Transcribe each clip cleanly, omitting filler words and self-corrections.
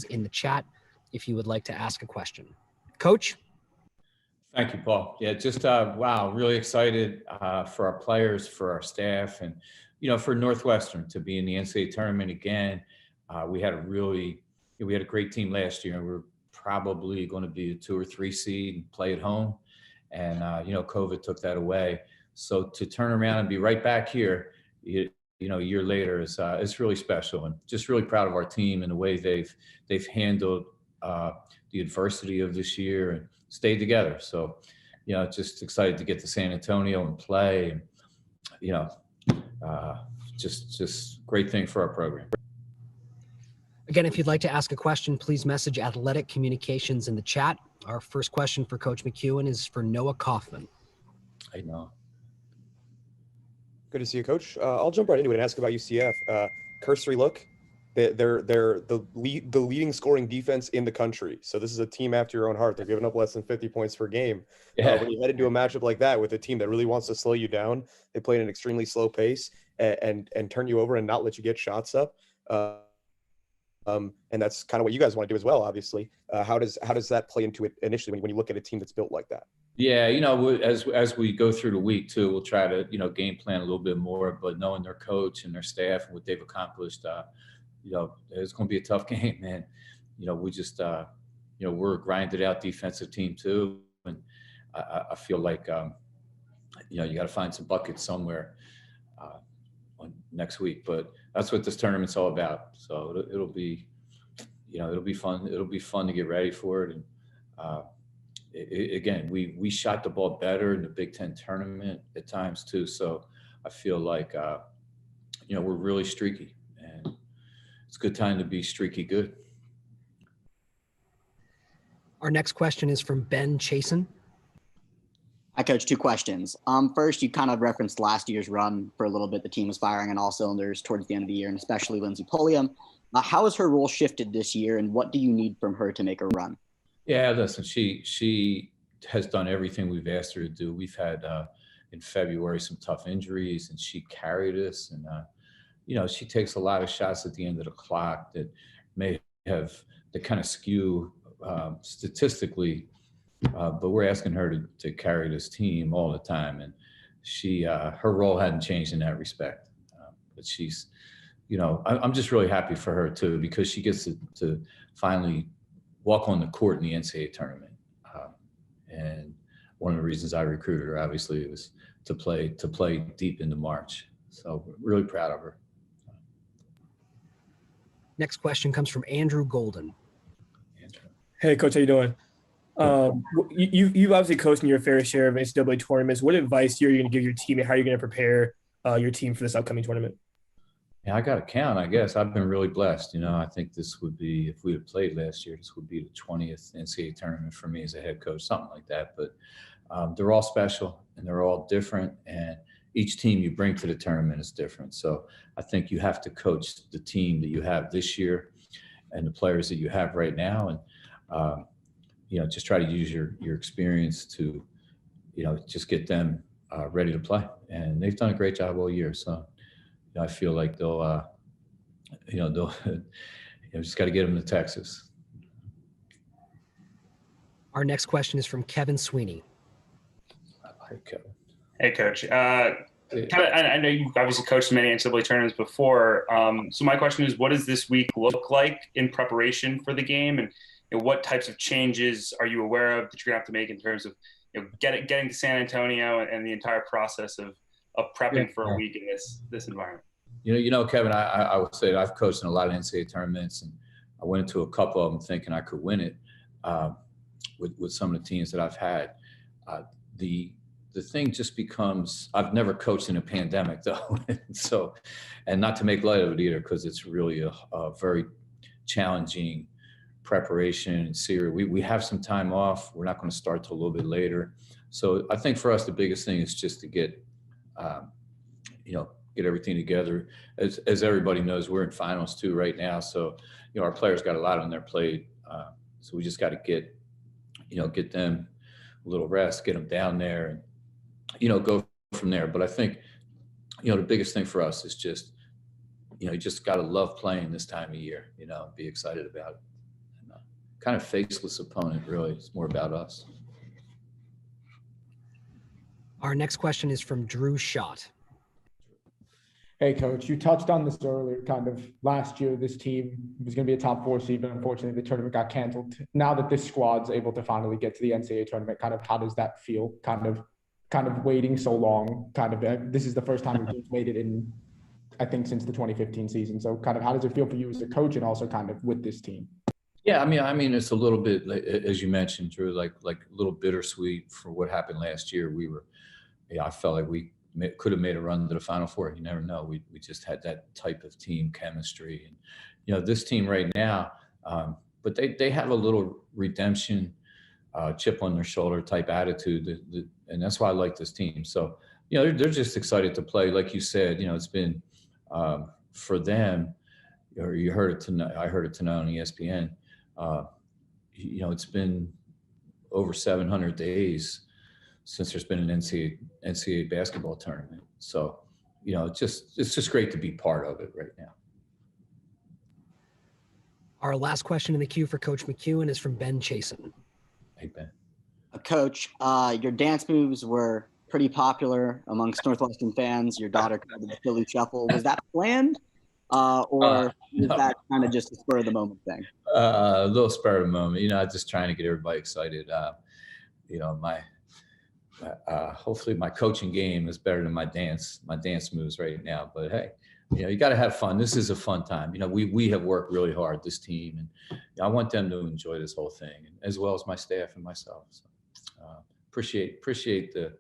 in the chat if you would like to ask a question. Coach? Thank you, Paul. Yeah, just wow, really excited for our players, for our staff, and for Northwestern to be in the NCAA tournament again. We had a great team last year, and we're probably going to be a 2 or 3 seed and play at home. And COVID took that away. So to turn around and be right back here, a year later is really special, and just really proud of our team and the way they've handled the adversity of this year and stayed together. So, just excited to get to San Antonio and play, and just great thing for our program. Again, if you'd like to ask a question, please message Athletic Communications in the chat. Our first question for Coach McEwen is for Noah Kaufman. I know. Good to see you, Coach. I'll jump right into it and ask about UCF. Cursory look, they're the leading scoring defense in the country. So this is a team after your own heart. They're giving up less than 50 points per game. Yeah. When you head into a matchup like that with a team that really wants to slow you down, they play at an extremely slow pace and turn you over and not let you get shots up. And that's kind of what you guys want to do as well, obviously. How does that play into it initially when you look at a team that's built like that? Yeah, as we go through the week too, we'll try to game plan a little bit more. But knowing their coach and their staff and what they've accomplished, it's going to be a tough game, man. We just we're a grinded out defensive team too, and I feel like you got to find some buckets somewhere next week. But that's what this tournament's all about. So it'll be fun. It'll be fun to get ready for it. And again, we shot the ball better in the Big Ten tournament at times too. So I feel like we're really streaky, and it's a good time to be streaky good. Our next question is from Ben Chasen. Hi, Coach. 2 questions. First, you kind of referenced last year's run for a little bit. The team was firing on all cylinders towards the end of the year, and especially Lindsey Pulliam. How has her role shifted this year, and what do you need from her to make a run? Yeah, listen, she has done everything we've asked her to do. We've had in February some tough injuries, and she carried us. And she takes a lot of shots at the end of the clock that may have that kind of skew statistically. But we're asking her to carry this team all the time, and her role hadn't changed in that respect. But she's, I'm just really happy for her too, because she gets to finally walk on the court in the NCAA tournament. And one of the reasons I recruited her, obviously, was to play deep into March. So really proud of her. Next question comes from Andrew Golden. Hey, Coach, how you doing? You've obviously coached in your fair share of NCAA tournaments. What advice are you going to give your team, and how are you going to prepare your team for this upcoming tournament? Yeah, I got to count, I guess. I've been really blessed. I think this would be, if we had played last year, this would be the 20th NCAA tournament for me as a head coach, something like that. But they're all special, and they're all different, and each team you bring to the tournament is different. So I think you have to coach the team that you have this year and the players that you have right now, and just try to use your experience to, just get them ready to play. And they've done a great job all year. So I feel like they'll just got to get them to Texas. Our next question is from Kevin Sweeney. Hi, Kevin. Hey, Coach. I know you've obviously coached many NCAA tournaments before. So my question is, what does this week look like in preparation for the game? And what types of changes are you aware of that you're going to have to make in terms of getting to San Antonio and the entire process of prepping for a week in this environment? Kevin, I would say I've coached in a lot of NCAA tournaments, and I went into a couple of them thinking I could win it with some of the teams that I've had. The thing just becomes, I've never coached in a pandemic though, and not to make light of it either, because it's really a very challenging preparation and serious. We have some time off. We're not going to start till a little bit later. So I think for us, the biggest thing is just to get everything together. As everybody knows, we're in finals too right now. So, our players got a lot on their plate. So we just got to get them a little rest, get them down there, and, go from there. But I think, the biggest thing for us is just, you just got to love playing this time of year, be excited about it. kind of faceless opponent, really. It's more about us. Our next question is from Drew Schott. Hey, Coach, you touched on this earlier, kind of last year, this team was going to be a top 4 seed, but unfortunately the tournament got canceled. Now that this squad's able to finally get to the NCAA tournament, kind of how does that feel? Kind of waiting so long, this is the first time we've waited in, I think, since the 2015 season. So kind of how does it feel for you as a coach and also kind of with this team? Yeah, I mean, it's a little bit, as you mentioned, Drew, like a little bittersweet for what happened last year. I felt like we could have made a run to the Final Four. You never know. We just had that type of team chemistry, and this team right now. But they have a little redemption, chip on their shoulder type attitude, and that's why I like this team. So they're just excited to play. Like you said, it's been for them. Or you heard it tonight. I heard it tonight on ESPN. It's been over 700 days since there's been an NCAA basketball tournament. So, it's just great to be part of it right now. Our last question in the queue for Coach McEwen is from Ben Chasen. Hey, Ben. Coach, your dance moves were pretty popular amongst Northwestern fans. Your daughter called it the Philly Shuffle. Was that planned? Or was that kind of just a spur of the moment thing? A little spur of the moment, just trying to get everybody excited. Hopefully my coaching game is better than my dance moves right now. But hey, you got to have fun. This is a fun time. We have worked really hard, this team, and I want them to enjoy this whole thing, as well as my staff and myself. So appreciate the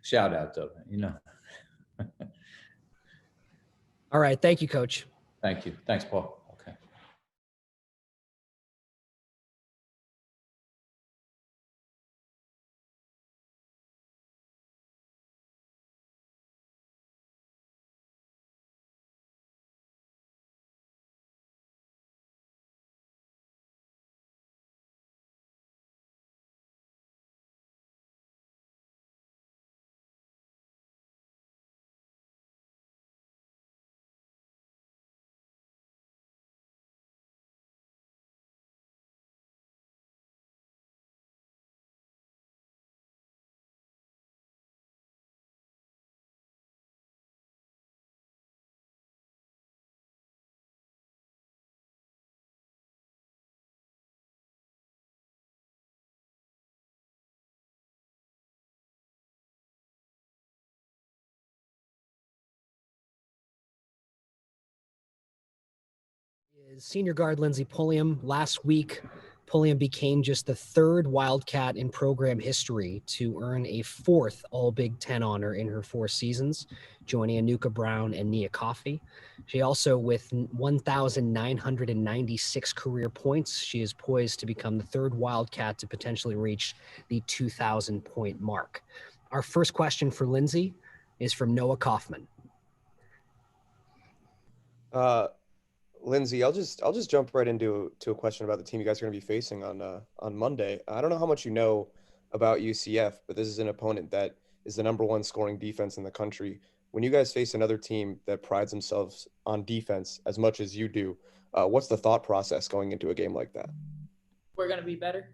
shout out, though. All right. Thank you, Coach. Thank you. Thanks, Paul. Senior guard Lindsey Pulliam. Last week, Pulliam became just the 3rd Wildcat in program history to earn a 4th All-Big Ten honor in her 4 seasons, joining Anuka Brown and Nia Coffey. She also, with 1,996 career points, she is poised to become the 3rd Wildcat to potentially reach the 2,000-point mark. Our first question for Lindsey is from Noah Kaufman. Lindsey, I'll just jump right into a question about the team you guys are going to be facing on Monday. I don't know how much you know about UCF, but this is an opponent that is the #1 scoring defense in the country. When you guys face another team that prides themselves on defense as much as you do, what's the thought process going into a game like that? We're going to be better.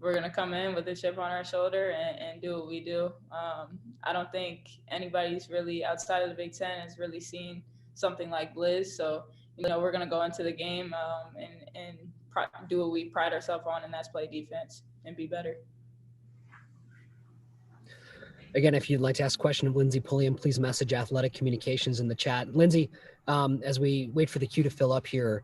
We're going to come in with a chip on our shoulder and do what we do. I don't think anybody's really outside of the Big Ten has really seen something like Blizz. So, we're going to go into the game and do what we pride ourselves on, and that's play defense and be better. Again, if you'd like to ask a question of Lindsey Pulliam, please message Athletic Communications in the chat. Lindsey, as we wait for the queue to fill up here,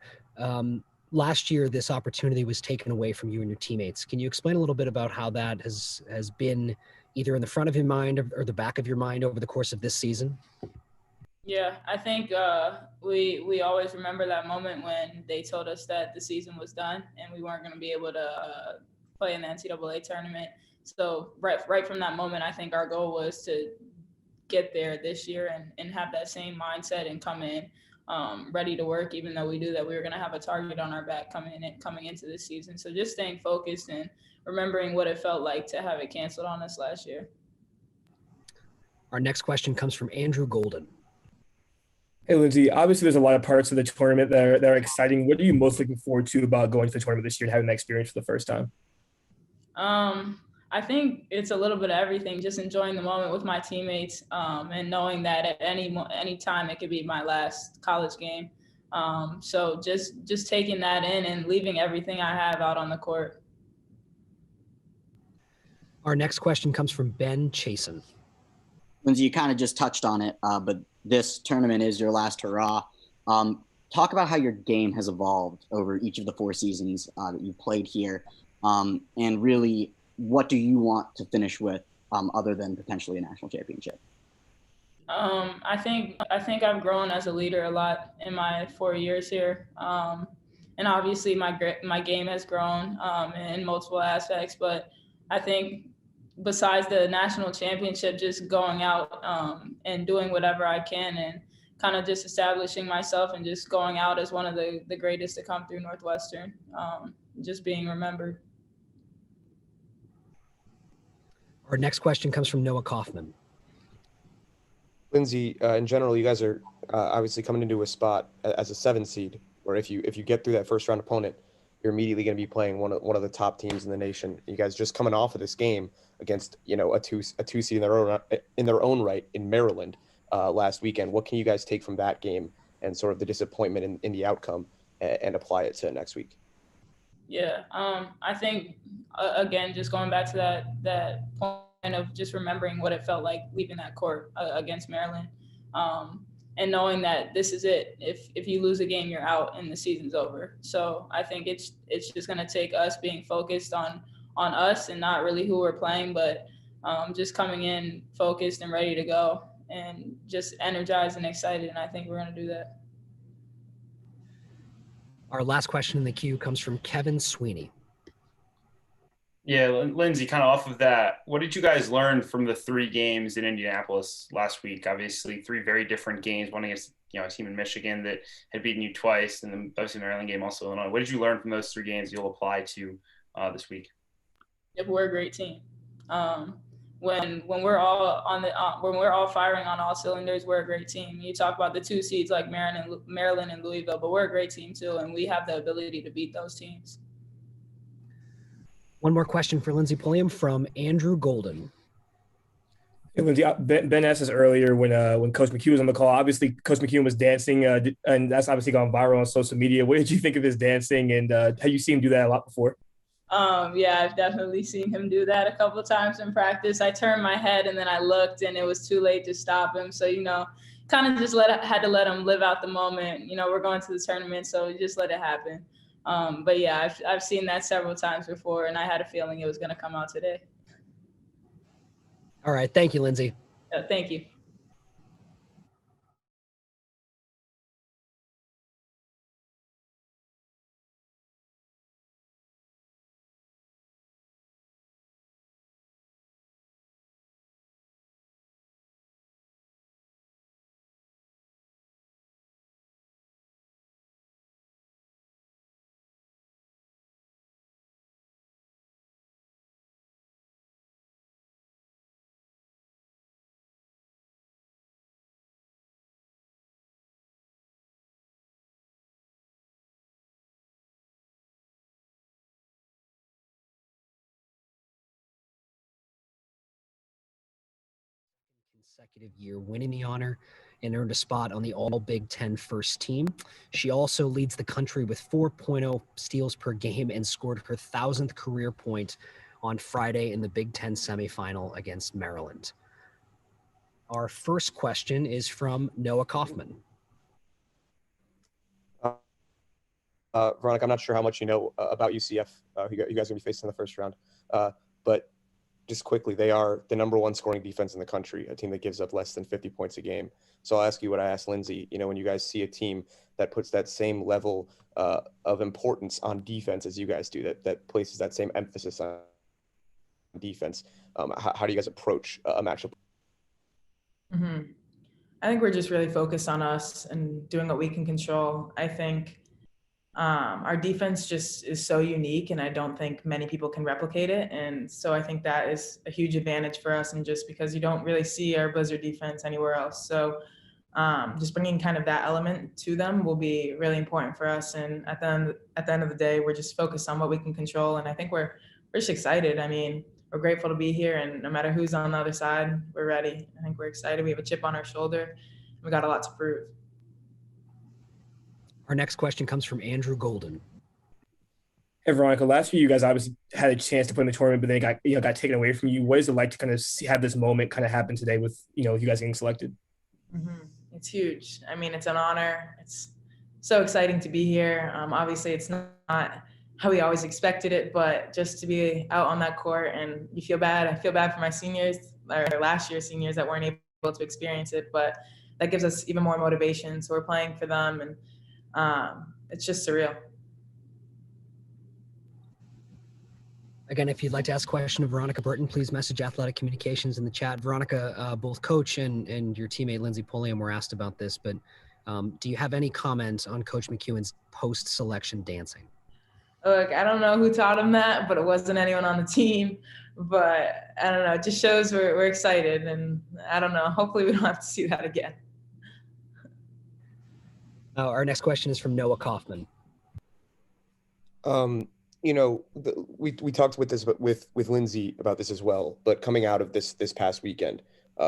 last year this opportunity was taken away from you and your teammates. Can you explain a little bit about how that has been either in the front of your mind or the back of your mind over the course of this season? Yeah, I think we always remember that moment when they told us that the season was done and we weren't going to be able to play in the NCAA tournament. So right from that moment, I think our goal was to get there this year and have that same mindset and come in ready to work, even though we knew that we were going to have a target on our back coming into this season. So just staying focused and remembering what it felt like to have it canceled on us last year. Our next question comes from Andrew Golden. Hey, Lindsay, obviously there's a lot of parts of the tournament that are exciting. What are you most looking forward to about going to the tournament this year and having that experience for the first time? I think it's a little bit of everything, just enjoying the moment with my teammates, and knowing that at any time it could be my last college game. So just taking that in and leaving everything I have out on the court. Our next question comes from Ben Chasen. Lindsay, you kind of just touched on it, but this tournament is your last hurrah. Talk about how your game has evolved over each of the 4 seasons that you've played here, and really, what do you want to finish with, other than potentially a national championship? I think I've grown as a leader a lot in my 4 years here, and obviously my game has grown in multiple aspects. But I think besides the national championship, just going out and doing whatever I can and kind of just establishing myself and just going out as one of the greatest to come through Northwestern, just being remembered. Our next question comes from Noah Kaufman. Lindsay, in general, you guys are obviously coming into a spot as a 7 seed, where if you get through that first round opponent, you're immediately going to be playing one of the top teams in the nation. You guys just coming off of this game against a two seed in their own right in Maryland last weekend. What can you guys take from that game and sort of the disappointment in the outcome and apply it to next week? Yeah, I think again, just going back to that point of just remembering what it felt like leaving that court against Maryland, and knowing that this is it. If you lose a game, you're out and the season's over. So I think it's just going to take us being focused on us and not really who we're playing, but just coming in focused and ready to go and just energized and excited. And I think we're going to do that. Our last question in the queue comes from Kevin Sweeney. Yeah, Lindsay, kind of off of that, what did you guys learn from the 3 games in Indianapolis last week? Obviously, 3 very different games, one against a team in Michigan that had beaten you twice, and then obviously the Maryland game also Illinois. What did you learn from those 3 games you'll apply to this week? Yep, we're a great team. When we're all when we're all firing on all cylinders, we're a great team. You talk about the 2 seeds like Maryland and Louisville, but we're a great team too, and we have the ability to beat those teams. One more question for Lindsay Pulliam from Andrew Golden. Hey, Lindsay, Ben asked us earlier when Coach McHugh was on the call. Obviously, Coach McHugh was dancing, and that's obviously gone viral on social media. What did you think of his dancing, and have you seen him do that a lot before? Yeah, I've definitely seen him do that a couple of times in practice. I turned my head and then I looked, and it was too late to stop him. So kind of just had to let him live out the moment. We're going to the tournament, so just let it happen. But yeah, I've seen that several times before, and I had a feeling it was going to come out today. All right. Thank you, Lindsay. Thank you. Consecutive year winning the honor and earned a spot on the all Big Ten first team. She also leads the country with 4.0 steals per game and scored her 1,000th career point on Friday in the Big Ten semifinal against Maryland. Our first question is from Noah Kaufman. Veronica, I'm not sure how much you know about UCF, who you guys are going to be facing in the first round. But just quickly, they are the #1 scoring defense in the country, a team that gives up less than 50 points a game. So I'll ask you what I asked Lindsay. When you guys see a team that puts that same level of importance on defense as you guys do, that places that same emphasis on defense, how do you guys approach a matchup? Mm-hmm. I think we're just really focused on us and doing what we can control. I think our defense just is so unique, and I don't think many people can replicate it. And so I think that is a huge advantage for us, and just because you don't really see our Blizzard defense anywhere else. So just bringing kind of that element to them will be really important for us. And at the end of the day, we're just focused on what we can control. And I think we're just excited. I mean, we're grateful to be here, and no matter who's on the other side, we're ready. I think we're excited. We have a chip on our shoulder. We got a lot to prove. Our next question comes from Andrew Golden. Hey, Veronica, last year you guys obviously had a chance to play in the tournament, but then it got taken away from you. What is it like to kind of have this moment kind of happen today with you guys getting selected? Mm-hmm. It's huge. I mean, it's an honor. It's so exciting to be here. Obviously, it's not how we always expected it, but just to be out on that court, and you feel bad. I feel bad for my seniors, or last year's seniors, that weren't able to experience it, but that gives us even more motivation. So we're playing for them, and it's just surreal. Again, if you'd like to ask a question of Veronica Burton, please message Athletic Communications in the chat. Veronica, both coach and your teammate Lindsey Pulliam were asked about this, but do you have any comment on Coach McEwen's post-selection dancing? Look, I don't know who taught him that, but it wasn't anyone on the team. But I don't know. It just shows we're excited, and I don't know. Hopefully, we don't have to see that again. Our next question is from Noah Kaufman. We talked with Lindsey about this as well, but coming out of this past weekend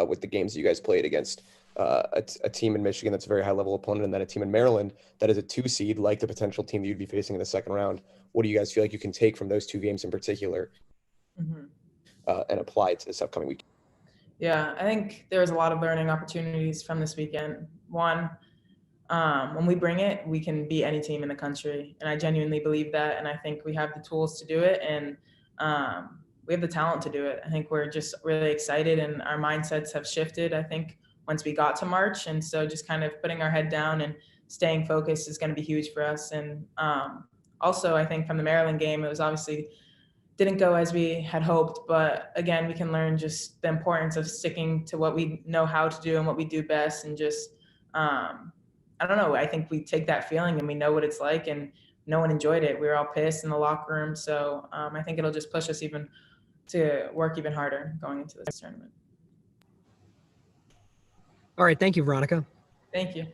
with the games you guys played against a team in Michigan that's a very high level opponent, and then a team in Maryland that is a 2 seed, like the potential team that you'd be facing in the second round. What do you guys feel like you can take from those 2 games in particular and apply it to this upcoming week? Yeah, I think there was a lot of learning opportunities from this weekend. One, when we bring it, we can beat any team in the country. And I genuinely believe that. And I think we have the tools to do it. And we have the talent to do it. I think we're just really excited, and our mindsets have shifted, I think, once we got to March. And so just kind of putting our head down and staying focused is going to be huge for us. And also, I think from the Maryland game, it was obviously didn't go as we had hoped. But again, we can learn just the importance of sticking to what we know how to do and what we do best, and just I don't know. I think we take that feeling and we know what it's like, and no one enjoyed it. We were all pissed in the locker room. So I think it'll just push us even to work even harder going into this tournament. All right. Thank you, Veronica. Thank you.